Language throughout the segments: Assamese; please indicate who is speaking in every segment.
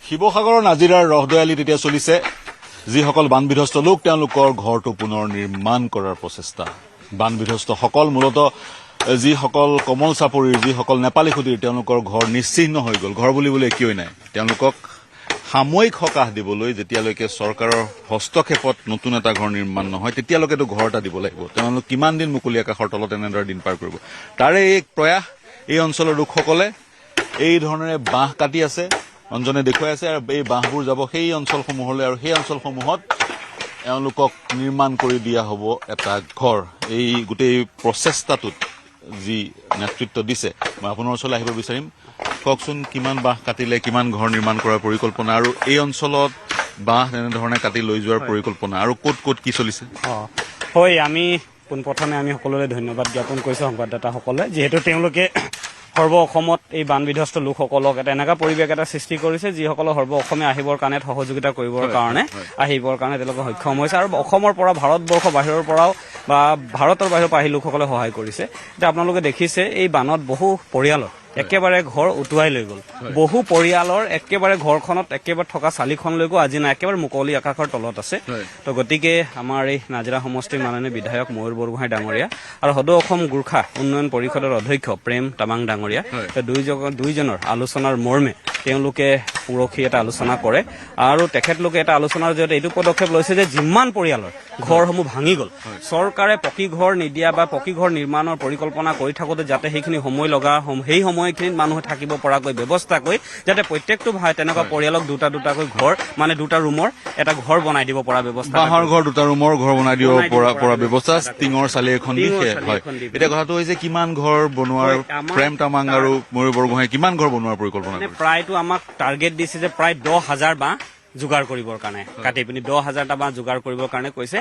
Speaker 1: শিৱসাগৰৰ নাজিৰাৰ ৰহদয়ালিত এতিয়া চলিছে যিসকল বানবিধ্বস্ত লোক তেওঁলোকৰ ঘৰটো পুনৰ নিৰ্মাণ কৰাৰ প্ৰচেষ্টা। বানবিধ্বস্তসকল মূলতঃ যিসকল কমল চাপৰিৰ যিসকল নেপালী খুদিৰ তেওঁলোকৰ ঘৰ নিশ্চিহ্ন হৈ গ'ল, ঘৰ বুলিবলৈ একোৱেই নাই। তেওঁলোকক সাময়িক সকাহ দিবলৈ যেতিয়ালৈকে চৰকাৰৰ হস্তক্ষেপত নতুন এটা ঘৰ নিৰ্মাণ নহয় তেতিয়ালৈকেতো ঘৰ এটা দিব লাগিব। তেওঁলোক কিমান দিন মুকলি আকাশৰ তলত এনেদৰে দিন পাৰ কৰিব। তাৰে এক প্ৰয়াস এই অঞ্চলৰ লোকসকলে এই ধৰণেৰে বাঁহ কাটি আছে, অঞ্জনে দেখুৱাই আছে, আৰু এই বাঁহবোৰ যাব সেই অঞ্চলসমূহলৈ আৰু সেই অঞ্চলসমূহত এওঁলোকক নিৰ্মাণ কৰি দিয়া হ'ব এটা ঘৰ। এই গোটেই প্ৰচেষ্টাটোত যি নেতৃত্ব দিছে মই আপোনাৰ ওচৰলৈ আহিব বিচাৰিম। কওকচোন, কিমান বাঁহ কাটিলে, কিমান ঘৰ নিৰ্মাণ কৰাৰ পৰিকল্পনা, আৰু এই অঞ্চলত বাঁহ এনেধৰণে কাটি লৈ যোৱাৰ পৰিকল্পনা, আৰু ক'ত ক'ত কি চলিছে?
Speaker 2: হয়, আমি পোনপ্ৰথমে আমি সকলোৰে ধন্যবাদ জ্ঞাপন কৰিছোঁ সংবাদদাতাসকলে, যিহেতু তেওঁলোকে সৰ্ব অসমত এই বানবিধ্বস্ত লোকসকলক এটা এনেকুৱা পৰিৱেশ এটা সৃষ্টি কৰিছে যিসকলক সৰ্ব অসমে আহিবৰ কাৰণে সহযোগিতা কৰিবৰ কাৰণে তেওঁলোকে সক্ষম হৈছে, আৰু অসমৰ পৰা ভাৰতবৰ্ষ বাহিৰৰ পৰাও বা ভাৰতৰ বাহিৰৰ পৰা আহি লোকসকলে সহায় কৰিছে। এতিয়া আপোনালোকে দেখিছে এই বানত বহু পৰিয়ালৰ একেবাৰে ঘৰ উটুৱাই লৈ গ'ল। বহু পৰিয়ালৰ একেবাৰে ঘৰখনত একেবাৰে থকা চালিখনলৈকো আজি নাই, একেবাৰে মুকলি আকাশৰ তলত আছে। তো গতিকে আমাৰ এই নাজিৰা সমষ্টিৰ মাননীয় বিধায়ক ময়ূৰ বৰগোহাঁই ডাঙৰীয়া আৰু সদৌ অসম গোৰ্খা উন্নয়ন পৰিষদৰ অধ্যক্ষ প্ৰেম তামাং ডাঙৰীয়া, দুইজনৰ আলোচনাৰ মৰ্মে তেওঁলোকে পৰহি এটা আলোচনা কৰে, আৰু তেখেতলোকে এটা আলোচনাৰ জৰিয়তে এইটো পদক্ষেপ লৈছে যে যিমান পৰিয়ালৰ ঘৰসমূহ ভাঙি গ'ল, চৰকাৰে পকী ঘৰ নিদিয়া বা পকী ঘৰ নিৰ্মাণৰ পৰিকল্পনা কৰি থাকোঁতে যাতে সেইখিনি সময় লগা সেই সময়খিনিত মানুহে থাকিব পৰাকৈ ব্যৱস্থা কৰি যাতে প্ৰত্যেকটো তেনেকুৱা পৰিয়ালক দুটাকৈ ঘৰ, মানে দুটা ৰুমৰ এটা ঘৰ বনাই দিব পৰা ব্যৱস্থা,
Speaker 1: বাঁহৰ ঘৰ, দুটা ৰুমৰ ঘৰ বনাই দিব পৰা ব্যৱস্থা, টিঙৰ চালি এখন দি। এতিয়া কথাটো হৈছে কিমান ঘৰ বনোৱাৰ প্ৰেম তামাং আৰু ময়ূৰ বৰগোহাঁই কিমান ঘৰ বনোৱাৰ পৰিকল্পনা?
Speaker 2: প্ৰায়তো আমাক টাৰ্গেট দিছে যে প্ৰায় 10,000 বাঁহ যোগাৰ কৰিবৰ কাৰণে, কাটি পিনি 10,000টা বাঁহ যোগাৰ কৰিবৰ কাৰণে কৈছে।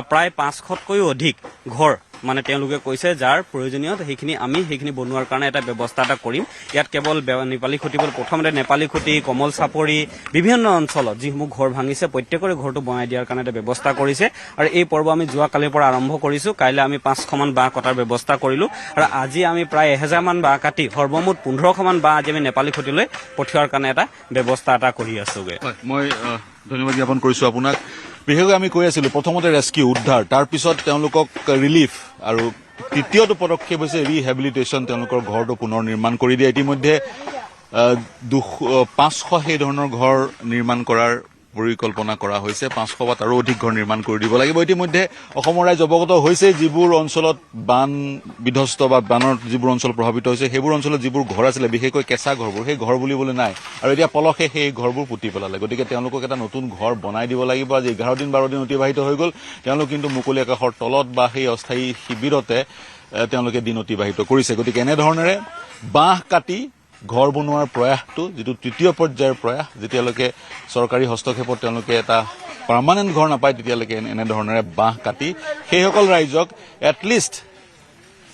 Speaker 2: প্ৰায় 500তকৈও অধিক ঘৰ মানে তেওঁলোকে কৈছে যাৰ প্ৰয়োজনীয় সেইখিনি বনোৱাৰ কাৰণে এটা ব্যৱস্থা এটা কৰিম। ইয়াত কেৱল নেপালী খুঁটি, প্ৰথমতে নেপালী খুঁটি, কমল চাপৰি, বিভিন্ন অঞ্চলত যিসমূহ ঘৰ ভাঙিছে প্ৰত্যেকৰে ঘৰটো বনাই দিয়াৰ কাৰণে এটা ব্যৱস্থা কৰিছে। আৰু এই পৰ্ব আমি যোৱাকালিৰ পৰা আৰম্ভ কৰিছোঁ। কাইলৈ আমি 500মান বাঁহ কটাৰ ব্যৱস্থা কৰিলোঁ, আৰু আজি আমি প্ৰায় 1000মান বাঁহ কাটি সৰ্বমুঠ 1500মান বাঁহ আজি আমি নেপালী খুঁটিলৈ পঠিওৱাৰ কাৰণে এটা ব্যৱস্থা এটা কৰি আছোগৈ।
Speaker 1: মই ধন্যবাদ জ্ঞাপন কৰিছোঁ আপোনাক। বিশেষকৈ আমি কৈ আছিলোঁ প্ৰথমতে ৰেস্কিউ, উদ্ধাৰ, তাৰপিছত তেওঁলোকক ৰিলিফ, আৰু তৃতীয়টো পদক্ষেপ হৈছে ৰিহেবিলিটেশ্যন, তেওঁলোকৰ ঘৰটো পুনৰ নিৰ্মাণ কৰি দিয়া। ইতিমধ্যে 500 সেই ধৰণৰ ঘৰ নিৰ্মাণ কৰাৰ পৰিকল্পনা কৰা হৈছে। 500 বা তাৰো অধিক ঘৰ নিৰ্মাণ কৰি দিব লাগিব। ইতিমধ্যে অসমৰ ৰাইজ অৱগত হৈছে যিবোৰ অঞ্চলত বান বিধ্বস্ত বা বানৰ যিবোৰ অঞ্চল প্ৰভাৱিত হৈছে সেইবোৰ অঞ্চলত যিবোৰ ঘৰ আছিলে, বিশেষকৈ কেঁচা ঘৰবোৰ, সেই ঘৰ বুলিবলৈ নাই, আৰু এতিয়া পলসে সেই ঘৰবোৰ পুতি পেলালে। গতিকে তেওঁলোকক এটা নতুন ঘৰ বনাই দিব লাগিব। আজি 11 দিন 12 দিন অতিবাহিত হৈ গ'ল, তেওঁলোক কিন্তু মুকলি আকাশৰ তলত বা সেই অস্থায়ী শিবিৰতে তেওঁলোকে দিন অতিবাহিত কৰিছে। গতিকে এনেধৰণেৰে বাঁহ কাটি ঘৰ বনোৱাৰ প্ৰয়াসটো, যিটো তৃতীয় পৰ্যায়ৰ প্ৰয়াস, যেতিয়ালৈকে চৰকাৰী হস্তক্ষেপত তেওঁলোকে এটা পাৰ্মানেণ্ট ঘৰ নাপায় তেতিয়ালৈকে এনেধৰণেৰে বাঁহ কাটি সেইসকল ৰাইজক এটলিষ্ট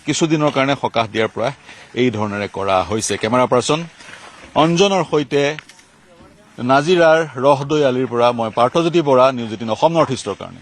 Speaker 1: কিছুদিনৰ কাৰণে সকাহ দিয়াৰ প্ৰয়াস এই ধৰণেৰে কৰা হৈছে। কেমেৰা পাৰ্চন অঞ্জনৰ সৈতে নাজিৰাৰ ৰহদয়ালিৰ পৰা মই পাৰ্থজ্যোতি বৰা, নিউজ 18 অসম নৰ্থ ইষ্টৰ কাৰণে।